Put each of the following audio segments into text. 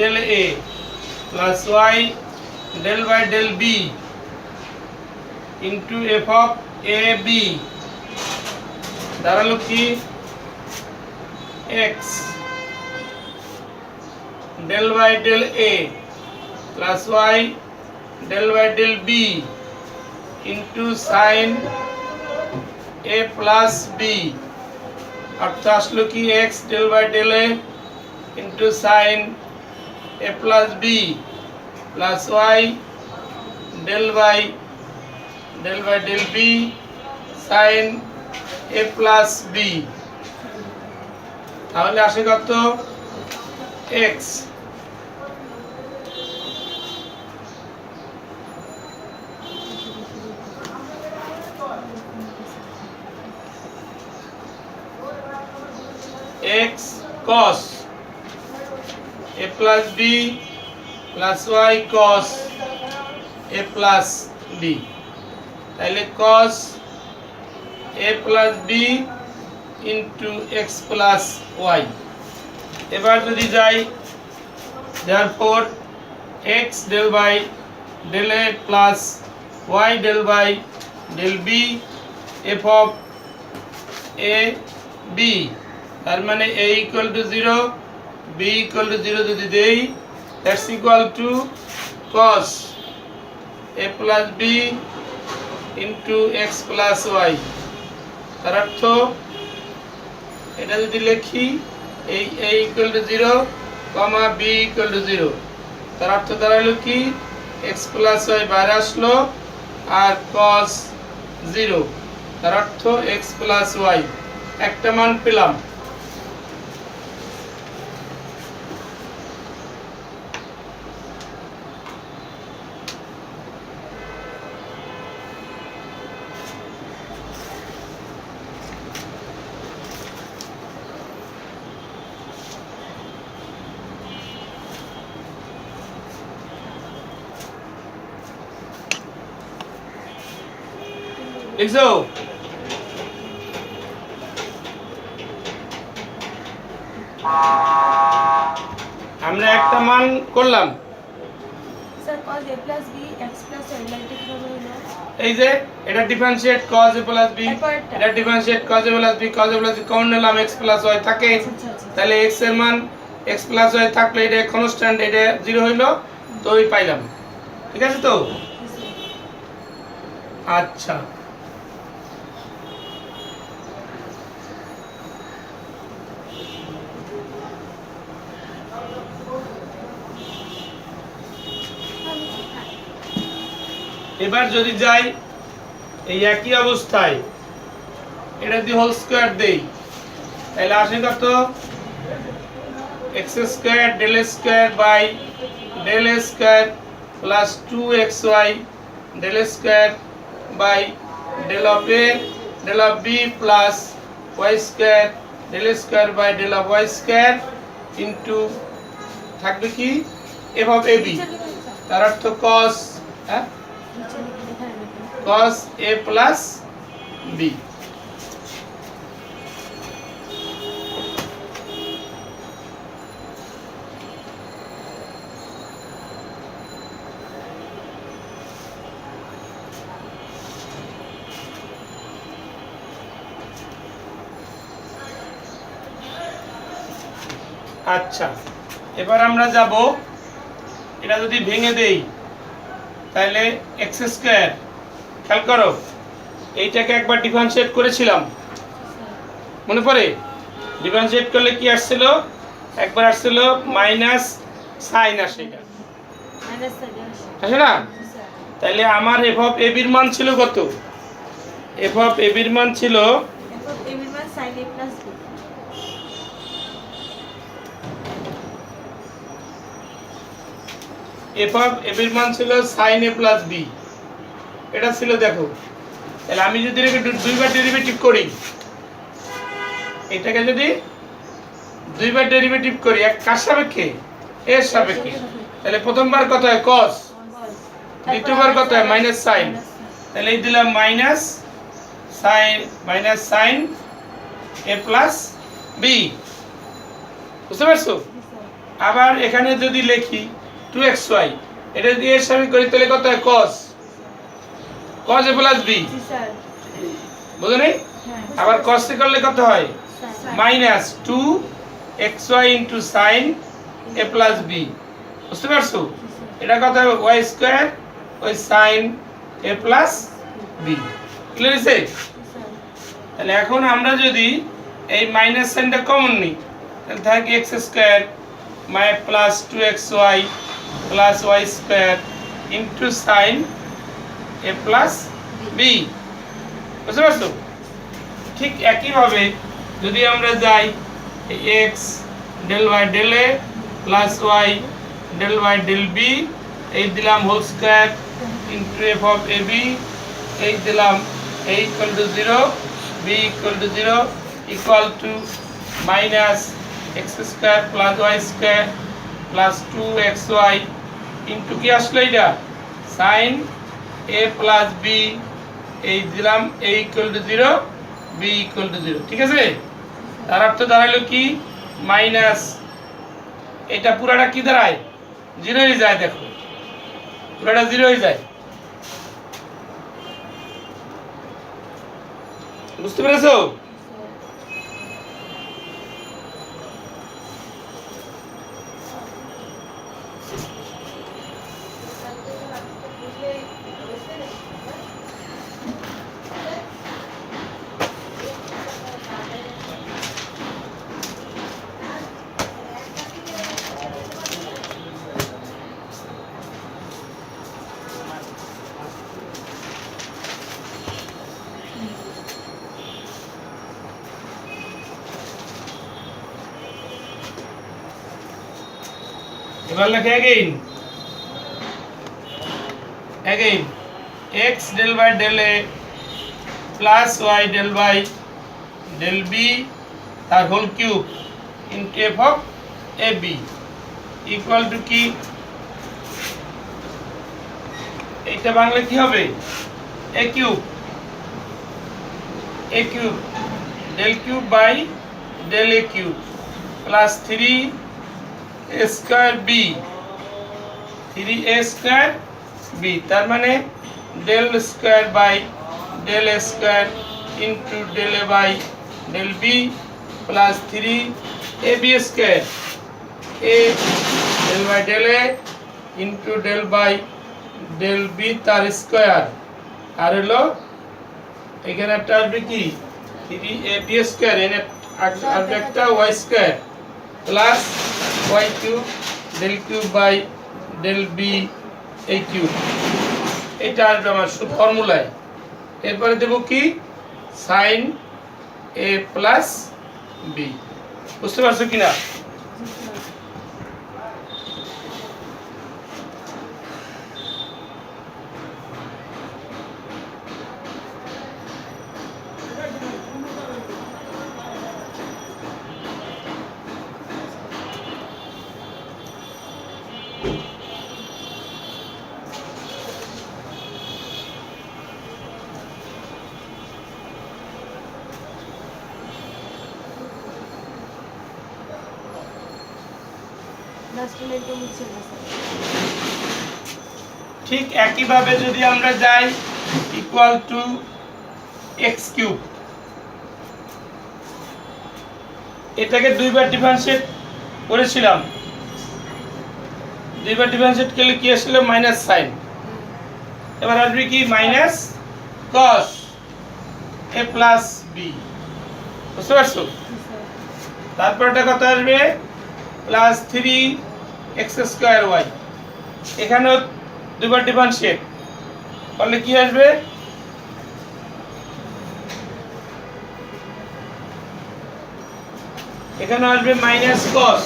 del A plus y del by del B into f of a b দাঁড়ালো কি x del by del A plus y del by del B into sin a plus b অর্থাৎ আসলো কি x del by del A into sin a plus b plus y del by del b sin a plus b তাহলে আসে কত x x cos a plus b plus y cos a plus b তাহলে cos a plus b into x plus y এবার যদি যাই therefore x del by del a plus y del by del b f of a b তার মানে a equal to 0 b equal to 0 যদি দেই that's equal to cos a plus b into x plus y তার অর্থ এটা যদি লিখি এই a equal to 0 comma b equal to 0 তার অর্থ দাঁড়ালো কি x plus y বাইরে আসলো আর cos 0 তার অর্থ x plus y একটা মান পেলাম লিখছো আমরা একটা মান করলাম sir cos a plus b x plus y লাইটে কিভাবে হলো এই যে এটা differentiate cos a plus b এটা differentiate cos a plus b cos a plus b common নিলাম x plus y থাকে তাহলে x এর মান x plus y থাকলে এটা কনস্ট্যান্ট এটা 0 হইলো তো ওই পাইলাম ঠিক আছে তো আচ্ছা এবার যদি যাই এই একই অবস্থায় এটা দি হোল স্কয়ার দেই তাহলে আসে কত x square del square by del square plus 2xy del square by del of a del of b plus y square del square by del of y square into থাকবে কি f of ab তার অর্থ cos হ্যাঁ cos a plus b আচ্ছা এবার আমরা যাব এটা যদি ভেঙে দেই তাহলে x স্কয়ার খেয়াল করো এইটাকে একবার ডিফারেন্সিয়েট করেছিলাম মনে পড়ে ডিফারেন্সিয়েট করলে কি আসছিল একবার আসছিল মাইনাস সাইন আসে এটা আসে না তাহলে আমার f অফ a এর মান ছিল কত f অফ a এর মান ছিল f অফ a এর মান ছিল sin a plus b এটা ছিল দেখো তাহলে আমি যদি এটাকে দুইবার ডেরিভেটিভ করি এটাকে যদি দুইবার ডেরিভেটিভ করি এক কার সাপেক্ষে এর সাপেক্ষে তাহলে প্রথমবার কত হয় cos দ্বিতীয়বার কত হয় মাইনাস sin তাহলে এই দিলাম minus sin a plus b বুঝতে পারছো আবার এখানে যদি লিখি 2xy, এটা যদি এর সাথে করি তাহলে কত হয়? cos a প্লাস b, জি স্যার। বুঝো নি? হ্যাঁ। আবার cos এ করলে কত হয়? Sir. Minus 2xy into sine a plus b, বুঝতে পারছো? এটা কত হবে? y স্কয়ার ওই sine a plus b, clear আছে? স্যার। তাহলে এখন আমরা যদি এই মাইনাস সাইনটা কমন নিই তাহলে থাকে x square plus 2xy plus y square into sine a plus b, বুঝতে পারছো? ঠিক একইভাবে যদি আমরা যাই x del y del a plus y del y del b, এই দিলাম whole square into f of a b, এই দিলাম a equal to 0 b equal to 0 equal to minus x square plus y square plus 2xy into কি আসলো এটা? Sign a plus b, এই দিলাম a equal to 0 b equal to 0, ঠিক আছে? তার অর্থ দাঁড়ালো কি? মাইনাস এটা পুরাটা কি দাঁড়ায়? 0 হয়ে যায়, দেখো পুরাটা 0 হয়ে যায়, বুঝতে পেরেছো? এবার লেখে again x del y del a plus y del y del b তার whole cube into f of a b equal to কি? এটা বাংলা কি হবে? a cube del cube by del a cube plus 3a square b, 3a square b, তার মানে del square by del a square into del a by del b plus 3ab square a del by del a into del by del b তার square, আর হলো এখানে একটা আসবে কি 3ab square, এনে আসবে একটা y square plus y cube del cube by del b এই কিউব, এটা আসবে আমার ফর্মুলায়। এরপরে দেব কি? সাইন a প্লাস b, বুঝতে পারছো কিনা? ঠিক একইভাবে যদি আমরা যাই ইকুয়াল টু এক্স কিউব, এটাকে দুইবার ডিফারেন্সিয়েট করেছিলাম, দুইবার ডিফারেন্সিয়েট করলে কি আসলে? Minus sine. এবার আসবে কি? মাইনাস কস এ প্লাস বি, বুঝতে পারছো? তারপরটা কত আসবে? প্লাস 3x স্কয়ার y, এখানেও দুইবার ডিফারেন্সিয়েট করলে কি আসবে? এখানে আসবে মাইনাস কস,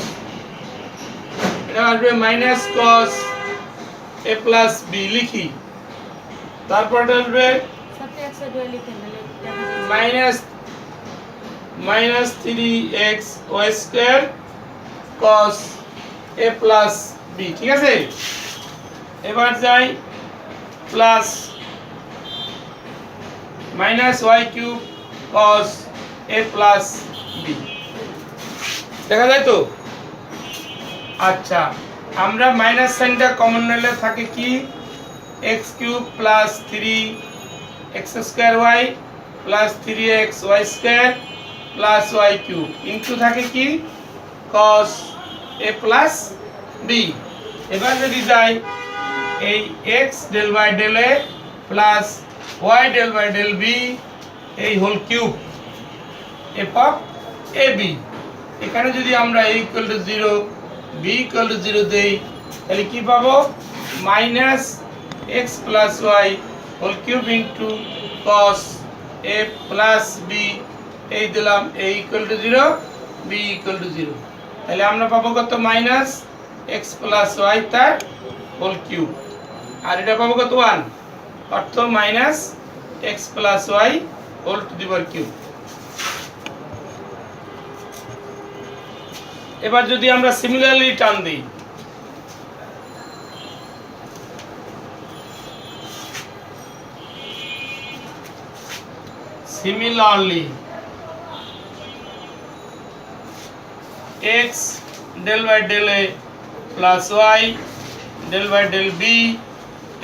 এটা আসবে মাইনাস কস এ প্লাস বি, লিখি। তারপরটা আসবে minus 3x y square cos a plus b, ঠিক আছে? এবার যাই plus minus y cube cos a plus b, দেখা যায় তো? আচ্ছা, আমরা মাইনাস সাইনটা কমন নিলে থাকে কি x cube plus 3x square y plus 3x y square plus y cube into থাকে কি cos a প্লাস বি। এবার যদি যাই এই x del by del a plus y del by del B এই whole cube F of A B, এখানে যদি আমরা a equal to 0 b equal to 0 দেই তাহলে কি পাবো minus x plus Y whole cube into cos a plus B, এই দিলাম a equal to 0 b equal to 0, তাহলে আমরা পাবো কত মাইনাস x প্লাস ওয়াই তার হোল কিউব, আর এটা পাবো কত 1, অর্থ minus x plus Y whole to the power cube. এবার যদি আমরা সিমিলারলি টার্ম দিই similarly x del by del a plus y del by del b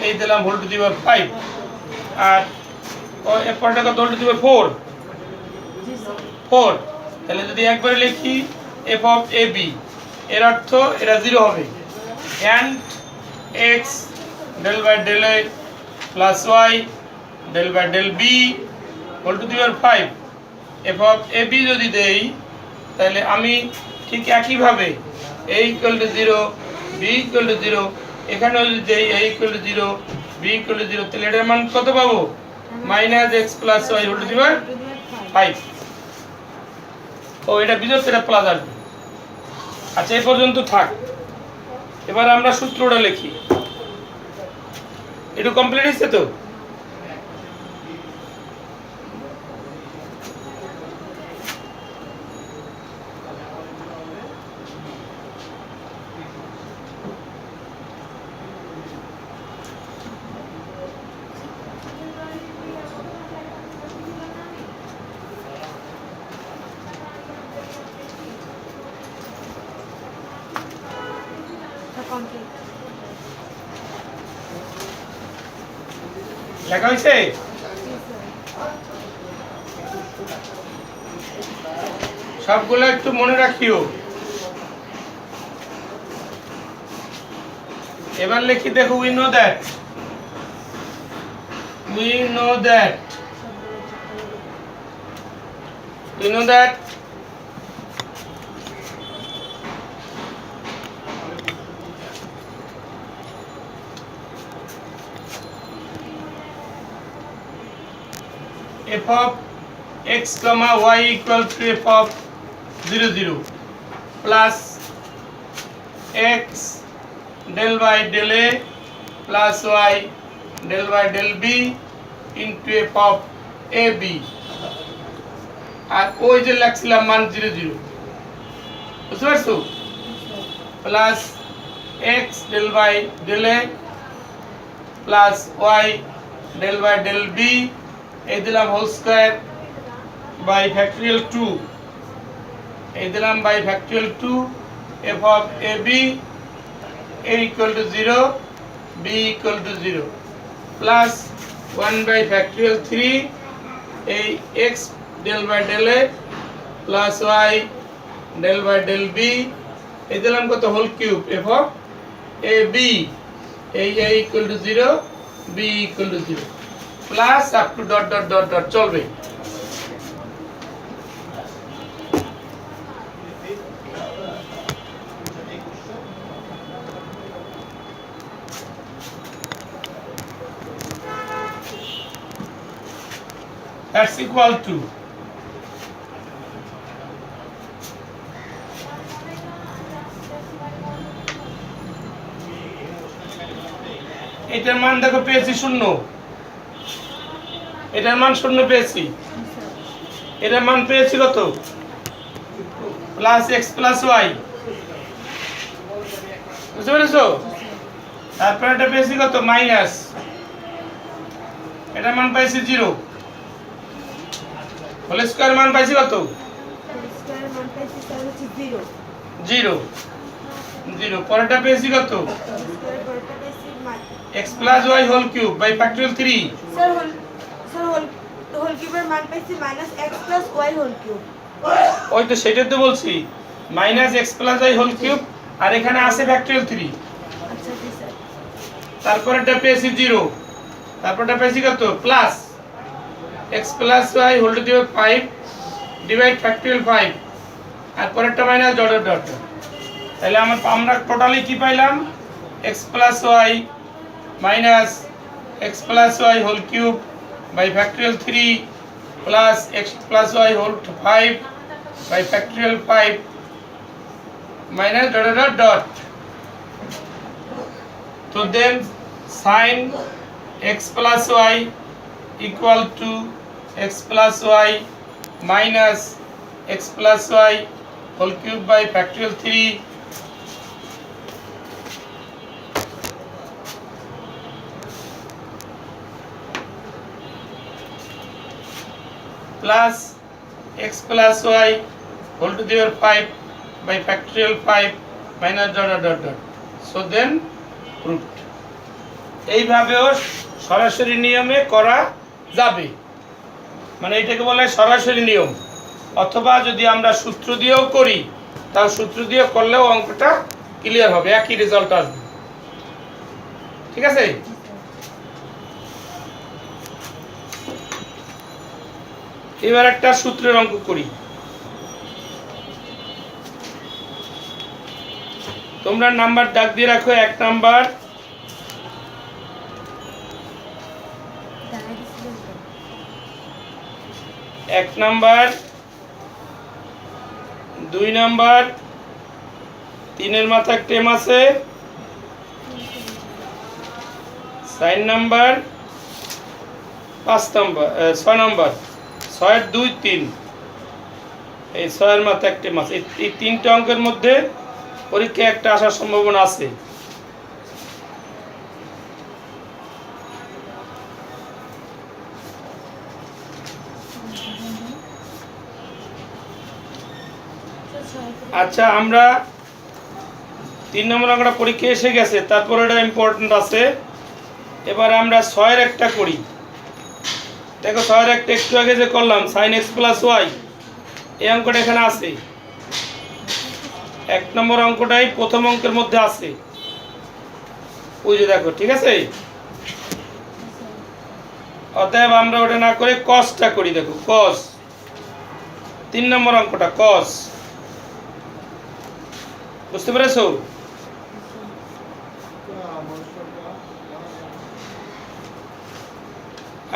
এই দিলাম হোল টু দি পাওয়ার 5 আর এর পরটা কত হোল টু দি পাওয়ার 4, তাহলে যদি একবার লিখি f of ab এর অর্থ এটা 0 হবে and x del by del a plus y del by del b whole to the power 5 f of ab যদি দেই তাহলে আমি ঠিক একইভাবে a equal to 0 b equal to 0 এখানে যদি দেই a equal to 0 b equal to 0 তাহলে এটার মান কত পাবো minus x plus y whole to the power 5। ও এটা বিজোড় এটা প্লাস আসবে। আচ্ছা এই পর্যন্ত থাক, এবার আমরা সূত্রটা লিখি। এটা কমপ্লিট হয়েছে তো? লেখা হয়েছে? সবগুলো একটু মনে রাখিও। এবার লিখি দেখো we know that f of x comma y equal to f of 0 0 plus x del by del a plus y del by del b into f of a b, আর ওই যে লিখছিলাম মান 0 0 বুঝতে পারছো, plus x del by del a plus y del by del b এই দিলাম whole square by factorial 2, এই দিলাম by factorial 2 f of ab a equal to 0 b equal to 0 plus 1 by factorial 3 এই x del by del a plus y del by del b এই দিলাম কত whole cube f of ab এই a equal to 0 b equal to 0 plus up to dot dot dot dot চলবে। That's equal to এটার মান দেখো পেয়েছি 0, এটার মান 0 পেয়েছি, এটার মান পেয়েছি কত প্লাস x প্লাস y, বুঝতে পেরেছো? তারপর এটা পেয়েছি কত মাইনাস, এটার মান পাইছি 0, হোল স্কয়ার মান পাইছি কত 0, 0 পরেরটা পেয়েছি কত স্কয়ার পরেরটা পেয়েছি x plus y whole cube by factorial 3 sir whole কিউবের মান পেয়েছি -x plus y whole cube. ওই তো সেটাই তো বলছি -x plus y whole cube আর এখানে আছে ফ্যাক্টরিয়াল 3 আচ্ছা জি স্যার। তারপরেরটা পেয়েছি 0 তারপরটা পেয়েছি কত plus x plus y whole to the power 5 divide factorial 5 আর পরেরটা মাইনাস ডট ডট ডট। তাহলে আমরা টোটালি কি পাইলাম x plus y minus x plus y whole cube by factorial 3 plus x plus y whole 5 by factorial 5 minus dot dot dot. তো then sin x plus y equal to x plus y minus x plus y whole cube by factorial 3 plus x plus y whole to the power 5 by factorial 5 minus dot dot dot dot. So then proved. এইভাবেও সরাসরি নিয়মে করা যাবে, মানে এটাকে বলে সরাসরি নিয়ম, অথবা যদি আমরা সূত্র দিয়েও করি তাও সূত্র দিয়ে করলেও অঙ্কটা ক্লিয়ার হবে, একই রেজাল্ট আসবে। ঠিক আছে, এবার একটা সূত্রের অঙ্ক করি। তোমরা নাম্বার দাগ দিয়ে রাখো। 1 নাম্বার, 1 নাম্বার, 2 নাম্বার, 3 মাথা টেম আছে, 4 নাম্বার, 5 নাম্বার, 6 নাম্বার, 6 2 3, এই 6 মাথা একটা মাছ। এই 3টে অঙ্কের মধ্যে পরীক্ষা একটা আসার সম্ভাবনা আছে। আচ্ছা, আমরা 3 নম্বর অঙ্কটা পরীক্ষা এসে গেছে, তারপর এটা ইম্পর্টেন্ট আছে। এবার আমরা 6 এর একটা করি। দেখো 6 এর একটা একটু আগে যে করলাম sin x প্লাস y, এই অঙ্কটা এখানে আছে। 1 নম্বর অঙ্কটাই প্রথম অঙ্কের মধ্যে আছে, ওই যে দেখো। ঠিক আছে, অতএব আমরা ওটা না করে cosটা করি। দেখো cos, 3 নম্বর অঙ্কটা cos, বুঝতে পেরেছো?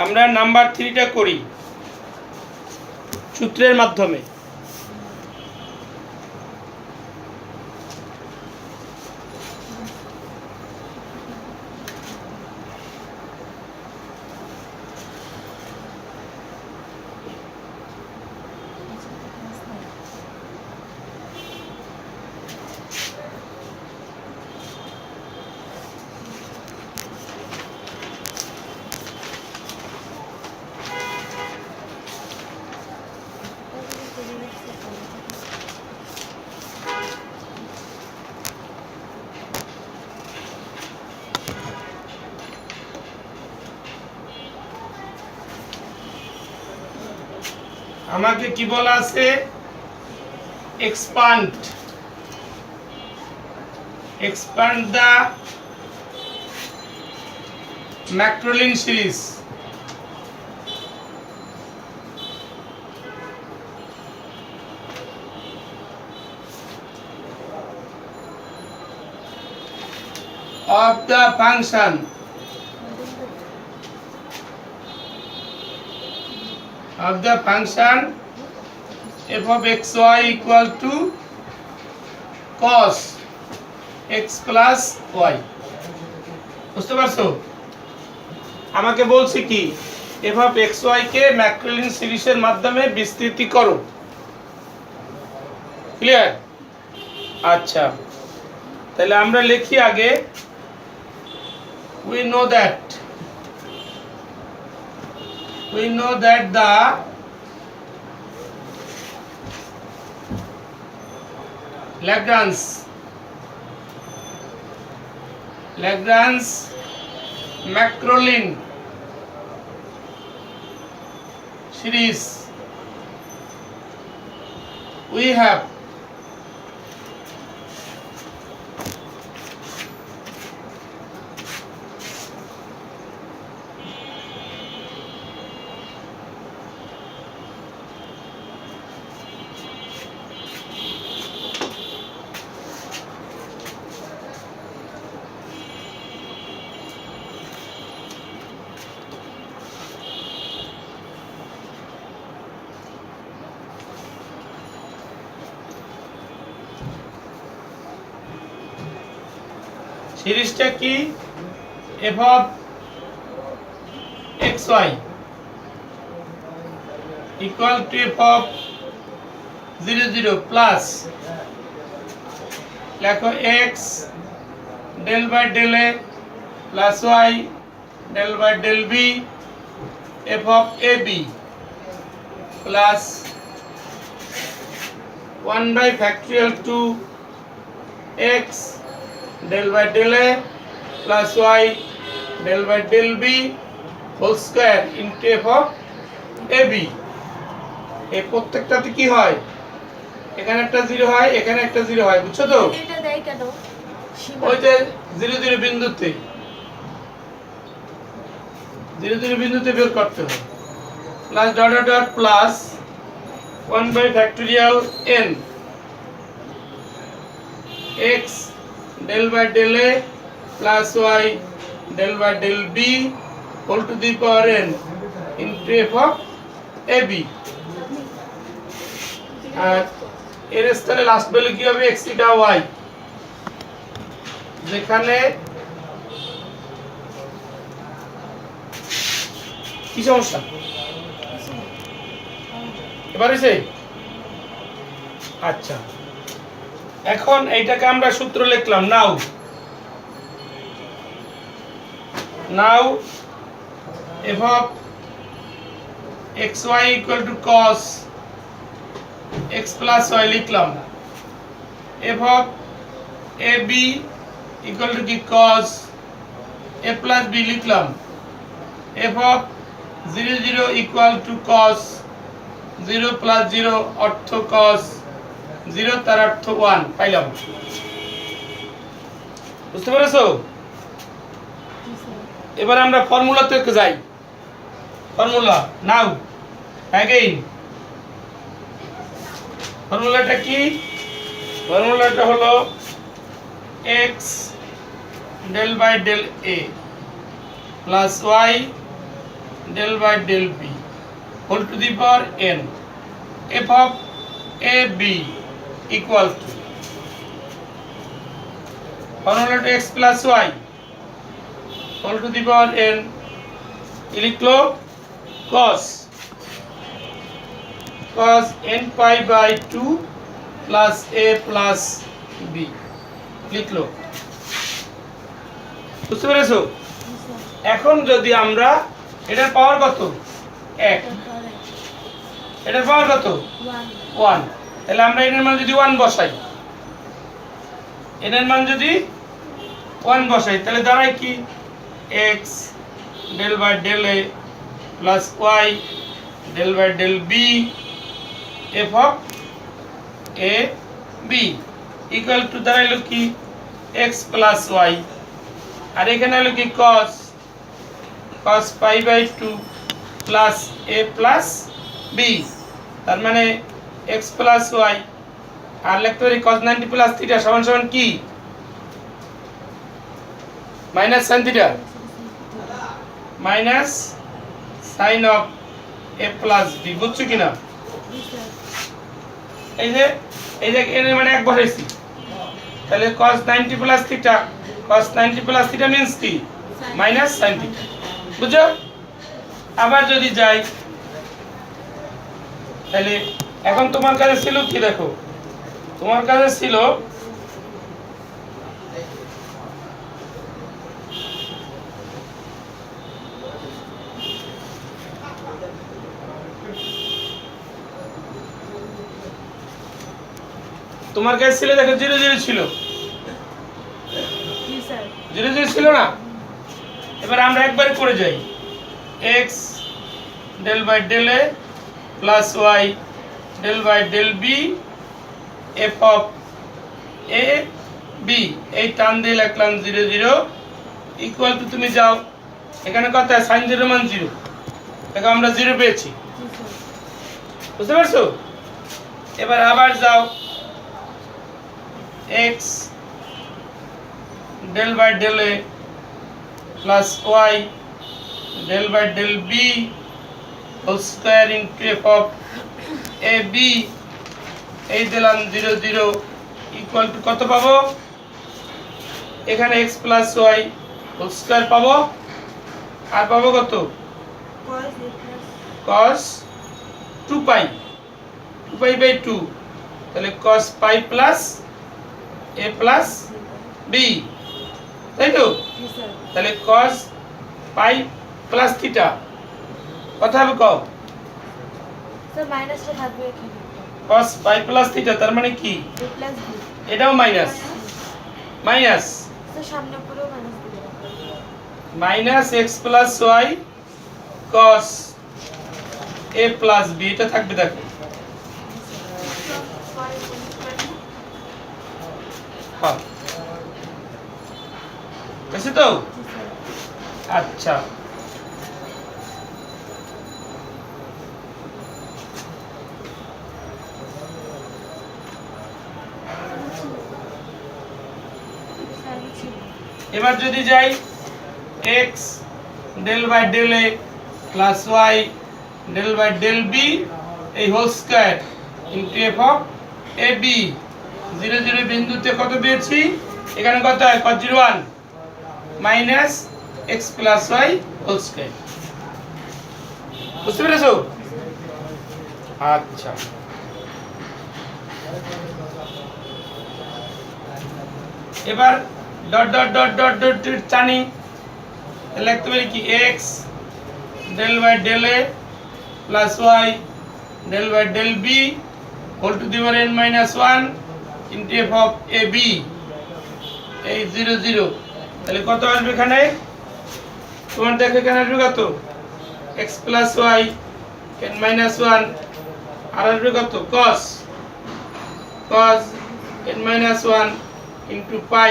আমরা নাম্বার 3টা করি সূত্রের মাধ্যমে। আমাকে কি বলা আছে? expand the Maclaurin series of the function f of xy equal to cos x plus y। বুঝতে পারছো? আমাকে বলছি কি f of xy K Maclaurin সিরিজের মাধ্যমে বিস্তৃতি করো। ক্লিয়ার? আচ্ছা, তাহলে আমরা লিখি আগে we know that the Lagrange Lagrange Maclaurin series we have সিরিজটা কি f of xy equal to f of 0 0 plus লেখো x del by del a plus y del by del b f of ab plus 1 by factorial 2 x del by del a plus y del by del b whole square into f of ab এই প্রত্যেকটাতে কি হয় এখানে একটা 0 হয় এখানে একটা 0 হয় বুঝছো তো এটা দেয় কেন সীমা ওই যে 0 0 বিন্দুতে 0 0 বিন্দুতে বের করতে হয় plus dot dot dot plus 1 by factorial n x del by del a plus y del by del b whole to the power n into f of ab আর এর স্থানে লাস্ট ভ্যালু কি হবে x থিটা y যেখানে কি সমস্যা এবার হইছে আচ্ছা এখন এইটাকে আমরা সূত্র লিখলাম নাও f of xy equal to cos x plus y লিখলাম f of ab equal to কি cos a plus b লিখলাম f of 0 0 equal to cos 0 plus 0 অর্থ cos 0 তার অর্থ 1 পাইলাম বুঝতে পেরেছো এবার আমরা ফর্মুলাতে যাই ফর্মুলা নাও अगेन ফর্মুলাটা কি ফর্মুলাটা হলো x del by del a plus y del by del b whole to the power n f of a b equal to ফর্মুলাটা x plus y whole to the power n লিখলো cos n pi by 2 plus a plus b লিখলো বুঝতে পেরেছো এখন যদি আমরা এটার পাওয়ার কত 1 এটার পাওয়ার কত 1 তাহলে আমরা এর মান যদি 1 বসাই এর মান যদি 1 বসাই তাহলে দাঁড়ায় কি x del by del a plus y del by del b f of a b equal to দাঁড়াইলো কি x plus y আর এখানে হলো কি cos pi by 2 plus a plus b তার মানে x plus y আর লিখতে পারি cos 90 plus theta সমান সমান কি minus sin theta minus sin of a plus b বুঝছো কিনা এই যে এর মানে এক বসাইছি তাহলে cos 90 plus theta means কি minus sin theta বুঝছো আবার যদি যাই তাহলে এখন তোমার কাছে ছিল কি দেখো তোমার কাছে ছিল দেখো 0 0 ছিল জি স্যার জিরো জিরো ছিল না? এবার আমরা একবারে করে যাই। X del by del A plus Y del by del b f of A B, এই টান দিয়ে লিখলাম জিরো জিরো ইকুয়াল টু, তুমি যাও এখানে কত সাইন জিরো মান জিরো, দেখো আমরা জিরো পেয়েছি, জি স্যার। বুঝতে পারছো? এবার আবার যাও x del by del A plus Y del by del B whole square into f of A B, এই দিলাম জিরো জিরো ইকুয়াল টু কত পাবো? এখানে x plus Y whole square পাবো, আর পাবো কত? cos a plus cos 2 pi, 2 pi by 2, তাহলে cos pi plus a plus b, তাই তো? জি স্যার। তাহলে cos পাই প্লাস থিটা কত হবে কও? স্যার মাইনাসটা থাকবে এখানে। cos পাই প্লাস থিটা তার মানে কি? a plus b। এটাও মাইনাস, মাইনাস স্যার সামনে পুরো মাইনাস দিবে। Minus x plus y cos a plus b, এটা থাকবে দেখো। হ্যাঁ বুঝছি তো? জি স্যার। আচ্ছা স্যার ছিল। এবার যদি যাই x del by del A plus Y del by del B এই whole square into F of A B, zero zero বিন্দুতে কত পেয়েছি? এখানে কত হয়? cos 1 minus x plus Y whole square, বুঝতে পেরেছো? আচ্ছা এবার dot dot dot dot dot টানি, লিখতে পারি কি X del by del A plus Y del by del B whole to the power n minus 1 into F of A B, এই zero zero, তাহলে কত আসবে এখানে? তোমার দেখো এখানে আসবে কত? X plus Y n minus 1, আর আসবে কত? cos n minus 1 into pi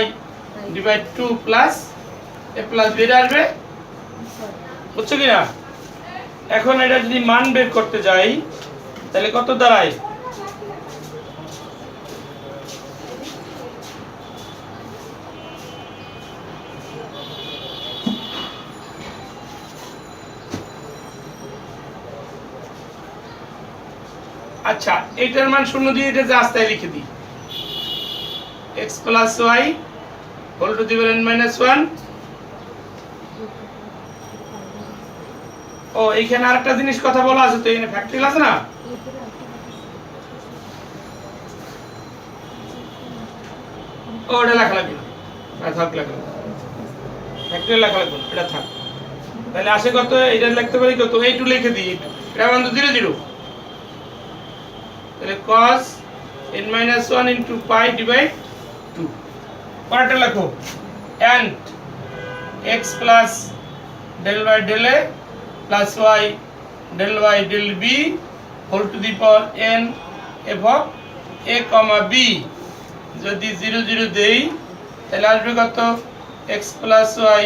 divide 2 plus A plus B আসবে, বুঝছো কিনা? এখন এটা যদি মান বের করতে যাই তাহলে কত দাঁড়ায়? আচ্ছা এটার মান শূন্য দিয়ে এটা যে আস্তায় লিখে দিই, x plus Y whole to the power n minus 1। ও এইখানে আরেকটা জিনিস কথা বলা আছে তো, এখানে ফ্যাক্টরিয়াল আছে না? ও এটা লেখা লাগবে না, থাক লেখা লাগবে, ফ্যাক্টরিয়াল লেখা লাগবে না, এটা থাক। তাহলে আসে কত? এটা লিখতে পারি কত? এইটু লিখে দিই, এটা বন্ধু জিরো জিরো, তাহলে cos n minus 1 into pi divide 2, পরেরটা লেখো and x plus del y del a plus y del y del b whole to the power n f of a comma b, যদি 0 0 দেই তাহলে আসবে কত? x plus y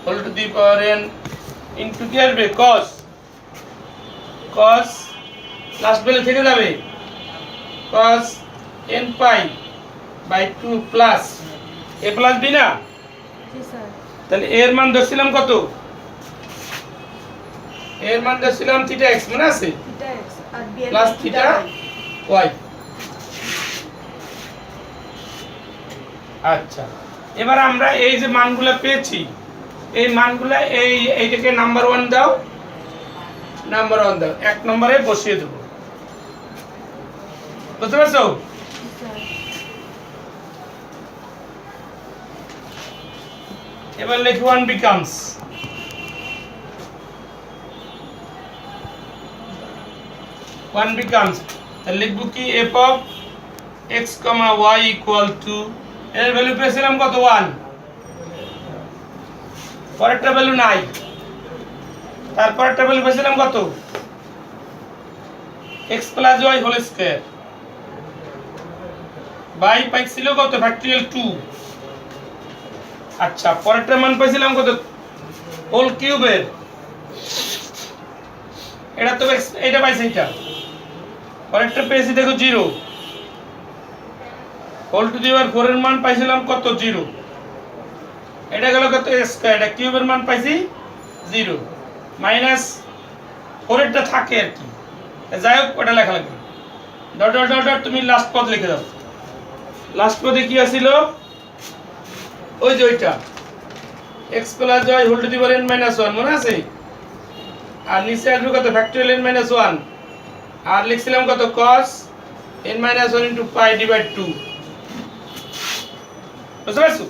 whole to the power n into কি আসবে? cos last বেলে থেকে যাবে cos n pi by 2 plus a plus b না? জি স্যার। তাহলে এর মান ধরছিলাম কত? এর মান ধরছিলাম থিটা x, মনে আছে? থিটা x আর b এর প্লাস মান থিটা y। y। আচ্ছা এবার আমরা এই যে মানগুলো পেয়েছি, এই মানগুলো এইটাকে নাম্বার 1 দাও, নাম্বার 1 দাও, এক নম্বরে বসিয়ে দেবো, বুঝতে পারছো? জি স্যার। এবার লিখি 1 becomes তাহলে লিখবো কি f of x, y equal to এর ভ্যালু পেয়েছিলাম কত? 1, পরেরটা ভ্যালু নাই, তারপরেরটা ভ্যালু পেয়েছিলাম কত x plus y whole square by পাইছিল কত ফ্যাক্টরিয়াল 2। আচ্ছা পরেরটার মান পাইছিলাম কত হোল কিউবের, এটা তো এটা পাইছি, এটা পরেরটা পেয়েছি দেখো 0 হোল টু দি পাওয়ার 4 এর মান পাইছিলাম কত 0, এটা গেল কত স্কয়ার, এটা কিউবের মান পাইছি 0 মাইনাস 4 এরটা থাকে আর কি, যাই হোক ওটা লেখা লাগবে ডট ডট ডট ডট, তুমি লাস্ট পদ লিখে দাও। লাস্ট পদে কি আছিল ওই যে ওইটা x plus y whole to the power n minus 1 মনে আছে, আর নিচে আসবে কত ফ্যাক্টরিয়াল n মাইনাস 1, আর লিখছিলাম কত cos n minus 1 into pi divide 2, বুঝতে পারছো?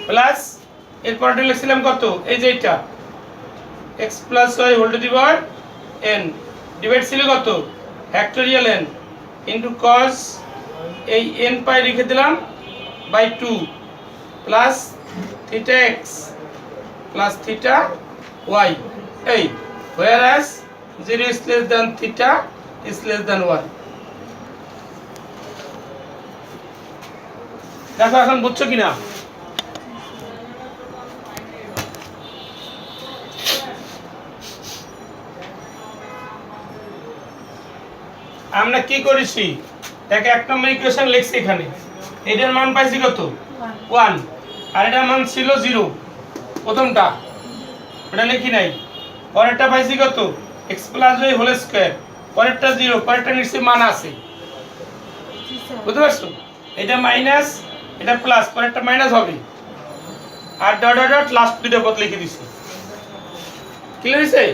প্লাস এরপরটা লিখছিলাম কত এই যে এটা x plus y whole to the power n divide ছিল কত ফ্যাক্টরিয়াল n ইনটু cos এই n পাই লিখে দিলাম by 2 plus theta x plus theta y, এই whereas 0 is less than theta is less than 1। দেখো এখন বুঝছো কিনা? আমরা কি করেছি দেখো এক নম্বর ইকুয়েশন লিখছি এখানে, এটার মান পাইছি কত 1 আর এটার মান ছিল 0 প্রথমটা, ওটা লিখি নাই। পরেরটা পাইছি কত x plus y whole square, পরেরটা 0, পরেরটা নিশ্চয়ই মান আছে, বুঝতে পারছো? এটা মাইনাস এটা প্লাস, পরেরটা মাইনাস হবে, আর ডট ডট ডট লাস্ট দুটো পদ লিখে দিছি। ক্লিয়ার হইছে?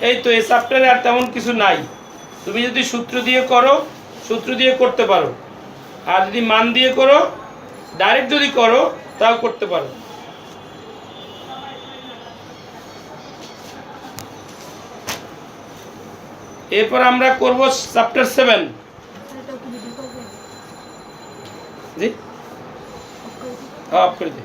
এই তো এই চ্যাপ্টারে আর তেমন কিছু নাই, তুমি যদি সূত্র দিয়ে করো সূত্র দিয়ে করতে পারো, আর যদি মান দিয়ে করো ডাইরেক্ট যদি করো তাও করতে পারো। এরপর আমরা করব চ্যাপ্টার 7। জি অফ করে দে।